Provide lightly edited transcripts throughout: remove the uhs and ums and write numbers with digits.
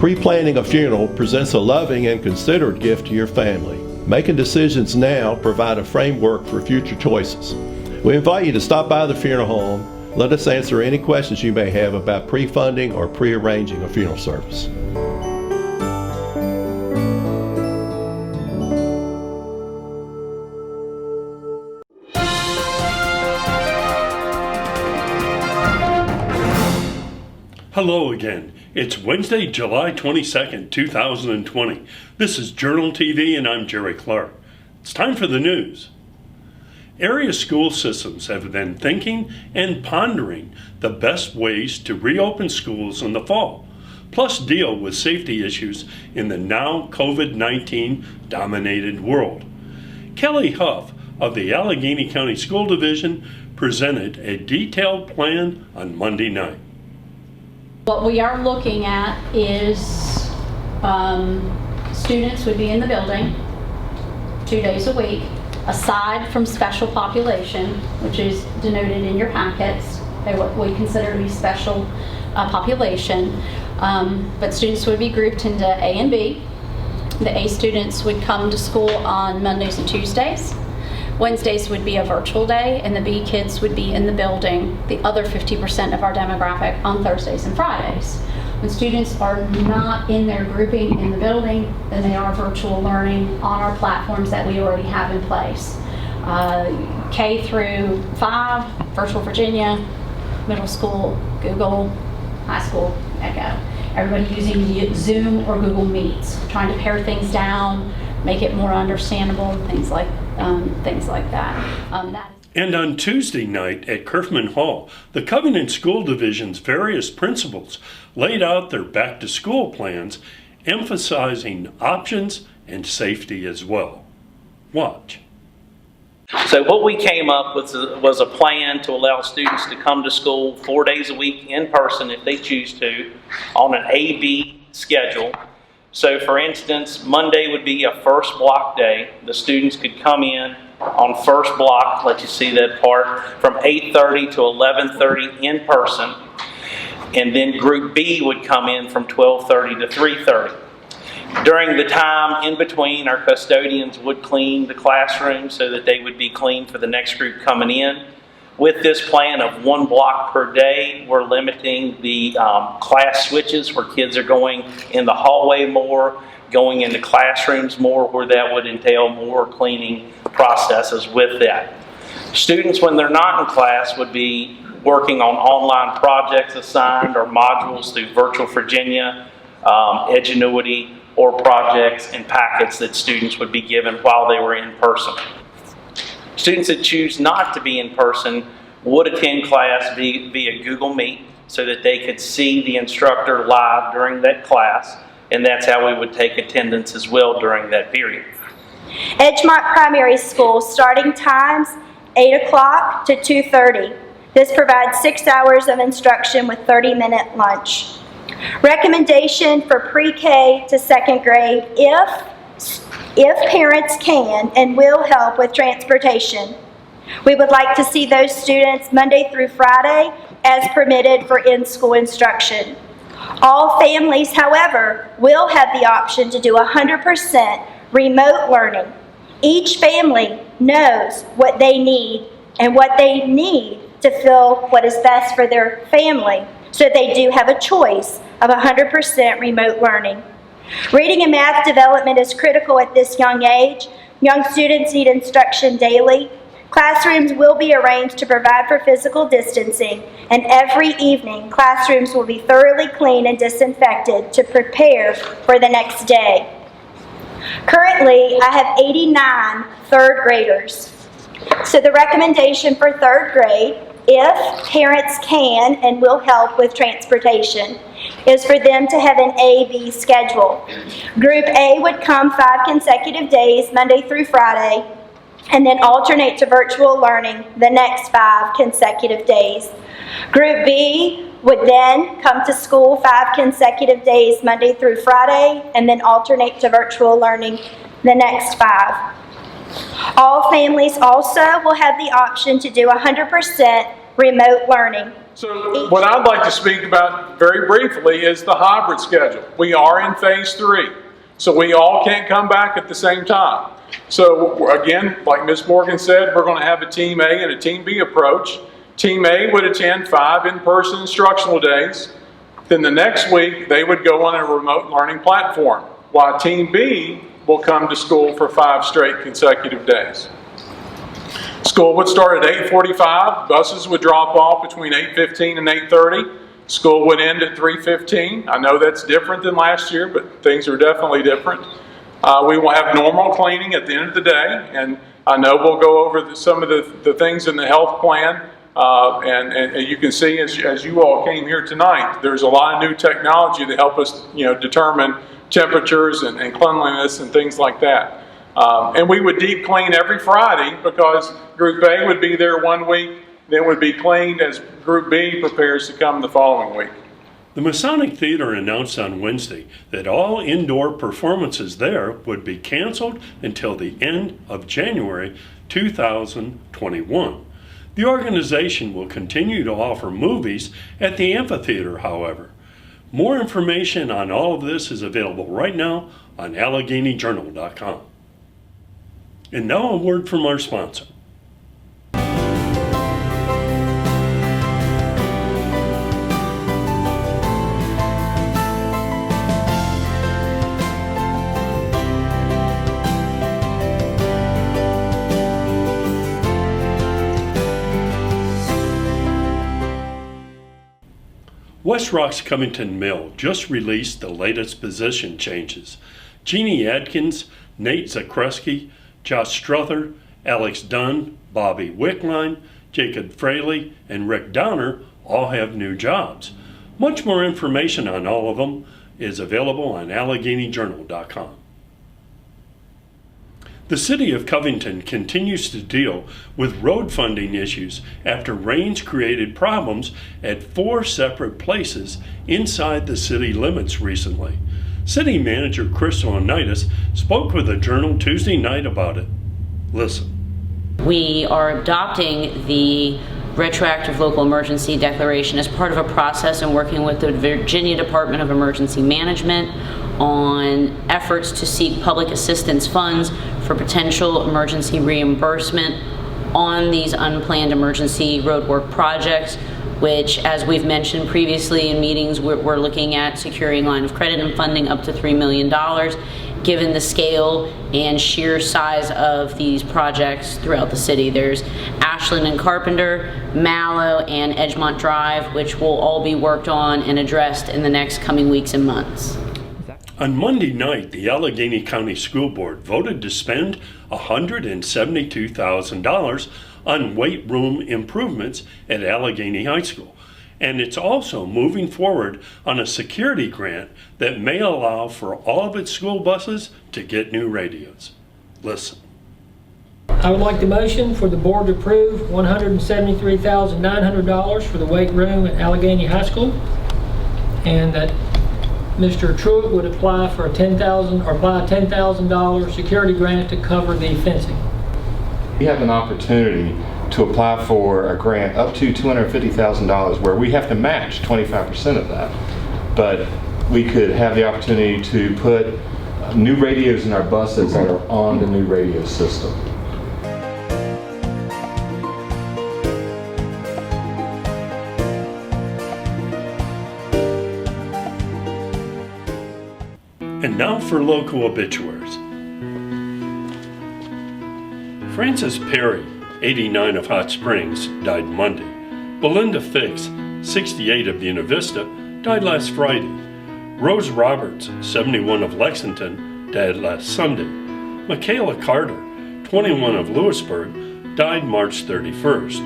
Pre-planning a funeral presents a loving and considerate gift to your family. Making decisions now provide a framework for future choices. We invite you to stop by the funeral home. Let us answer any questions you may have about pre-funding or pre-arranging a funeral service. Hello again. It's Wednesday, July 22nd, 2020. This is JournalTV and I'm Jerry Clark. It's time for the news. Area school systems have been thinking and pondering the best ways to reopen schools in the fall, plus deal with safety issues in the now COVID-19 dominated world. Kelly Huff of the Allegheny County School Division presented a detailed plan on Monday night. What we are looking at is students would be in the building 2 days a week, aside from special population, which is denoted in your packets. They're what we consider to be special population. But students would be grouped into A and B. The A students would come to school on Mondays and Tuesdays. Wednesdays would be a virtual day, and the B kids would be in the building, the other 50% of our demographic, on Thursdays and Fridays. When students are not in their grouping in the building, then they are virtual learning on our platforms that we already have in place. K through 5, Virtual Virginia, middle school, Google, high school, Echo. Everybody using Zoom or Google Meets, trying to pare things down, make it more understandable, things like that. And on Tuesday night at Kerfman Hall, the Covenant School Division's various principals laid out their back-to-school plans, emphasizing options and safety as well. Watch. So what we came up with was a plan to allow students to come to school 4 days a week in person if they choose to, on an A-B schedule. So for instance, Monday would be a first block day. The students could come in on first block, let you see that part, from 8:30 to 11:30 in person. And then group B would come in from 12:30 to 3:30. During the time in between, our custodians would clean the classroom so that they would be clean for the next group coming in. With this plan of 1 block per day, we're limiting the class switches where kids are going in the hallway more, going into classrooms more, where that would entail more cleaning processes with that. Students, when they're not in class, would be working on online projects assigned or modules through Virtual Virginia, Edgenuity, or projects and packets that students would be given while they were in person. Students that choose not to be in person would attend class via Google Meet so that they could see the instructor live during that class, and that's how we would take attendance as well during that period. Edgemont Primary School, starting times 8 o'clock to 2:30. This provides 6 hours of instruction with 30-minute lunch. Recommendation for pre-K to 2nd grade, if parents can and will help with transportation. We would like to see those students Monday through Friday as permitted for in-school instruction. All families, however, will have the option to do 100% remote learning. Each family knows what they need and what they need to feel what is best for their family, so they do have a choice of 100% remote learning. Reading and math development is critical at this young age. Young students need instruction daily. Classrooms will be arranged to provide for physical distancing, and every evening classrooms will be thoroughly cleaned and disinfected to prepare for the next day. Currently, I have 89 third graders. So the recommendation for 3rd grade, if parents can and will help with transportation, is for them to have an A-B schedule. Group A would come 5 consecutive days, Monday through Friday, and then alternate to virtual learning the next 5 consecutive days. Group B would then come to school 5 consecutive days, Monday through Friday, and then alternate to virtual learning the next 5. All families also will have the option to do 100% remote learning. So what I'd like to speak about very briefly is the hybrid schedule. We are in phase 3, so we all can't come back at the same time. So again, like Ms. Morgan said, we're going to have a Team A and a Team B approach. Team A would attend 5 in-person instructional days. Then the next week, they would go on a remote learning platform, while Team B will come to school for 5 straight consecutive days. School would start at 8:45. Buses would drop off between 8:15 and 8:30. School would end at 3:15. I know that's different than last year, but things are definitely different. We will have normal cleaning at the end of the day, and I know we'll go over some of the things in the health plan. And you can see as you all came here tonight, there's a lot of new technology to help us, determine temperatures and cleanliness and things like that. And we would deep clean every Friday because Group A would be there one week, then would be cleaned as Group B prepares to come the following week. The Masonic Theater announced on Wednesday that all indoor performances there would be canceled until the end of January 2021. The organization will continue to offer movies at the amphitheater, however. More information on all of this is available right now on AlleghenyJournal.com. And now a word from our sponsor. West Rock's Covington Mill just released the latest position changes. Jeannie Adkins, Nate Zakreski, Josh Struther, Alex Dunn, Bobby Wickline, Jacob Fraley, and Rick Downer all have new jobs. Much more information on all of them is available on AlleghenyJournal.com. The City of Covington continues to deal with road funding issues after rains created problems at 4 separate places inside the city limits recently. City Manager Chris Onitis spoke with the Journal Tuesday night about it. Listen. We are adopting the retroactive local emergency declaration as part of a process and working with the Virginia Department of Emergency Management on efforts to seek public assistance funds for potential emergency reimbursement on these unplanned emergency roadwork projects, which, as we've mentioned previously in meetings, we're looking at securing line of credit and funding up to $3 million. Given the scale and sheer size of these projects throughout the city. There's Ashland and Carpenter, Mallow, and Edgemont Drive, which will all be worked on and addressed in the next coming weeks and months. On Monday night, the Allegheny County School Board voted to spend $172,000 on weight room improvements at Allegheny High School. And it's also moving forward on a security grant that may allow for all of its school buses to get new radios. Listen. I would like the motion for the board to approve $173,900 for the weight room at Allegheny High School, and that Mr. Truitt would apply for a $10,000 security grant to cover the fencing. We have an opportunity to apply for a grant up to $250,000 where we have to match 25% of that. But we could have the opportunity to put new radios in our buses that are on the new radio system. And now for local obituaries. Francis Perry, 89 of Hot Springs, died Monday. Belinda Fix, 68 of Buena Vista, died last Friday. Rose Roberts, 71 of Lexington, died last Sunday. Michaela Carter, 21 of Lewisburg, died March 31st.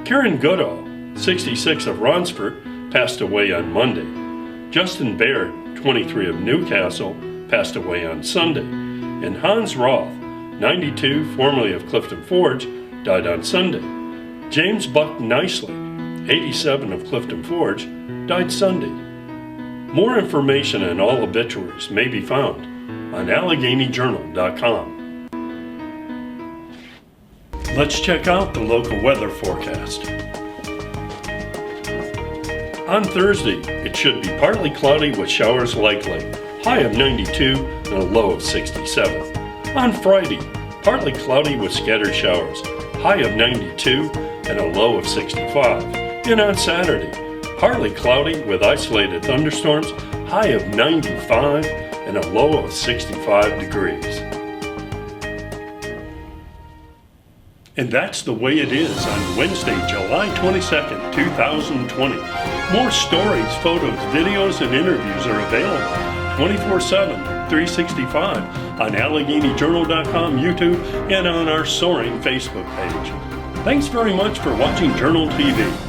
Karen Goodall, 66 of Ronsford, passed away on Monday. Justin Baird, 23 of Newcastle, passed away on Sunday. And Hans Roth, 92, formerly of Clifton Forge, died on Sunday. James Buck Nicely, 87 of Clifton Forge, died Sunday. More information on all obituaries may be found on AlleghenyJournal.com. Let's check out the local weather forecast. On Thursday, it should be partly cloudy with showers likely, high of 92 and a low of 67. On Friday, partly cloudy with scattered showers, high of 92 and a low of 65. And on Saturday, partly cloudy with isolated thunderstorms, high of 95 and a low of 65 degrees. And that's the way it is on Wednesday, July 22nd, 2020. More stories, photos, videos, and interviews are available 24/7, 365 on AlleghenyJournal.com, YouTube, and on our soaring Facebook page. Thanks very much for watching Journal TV.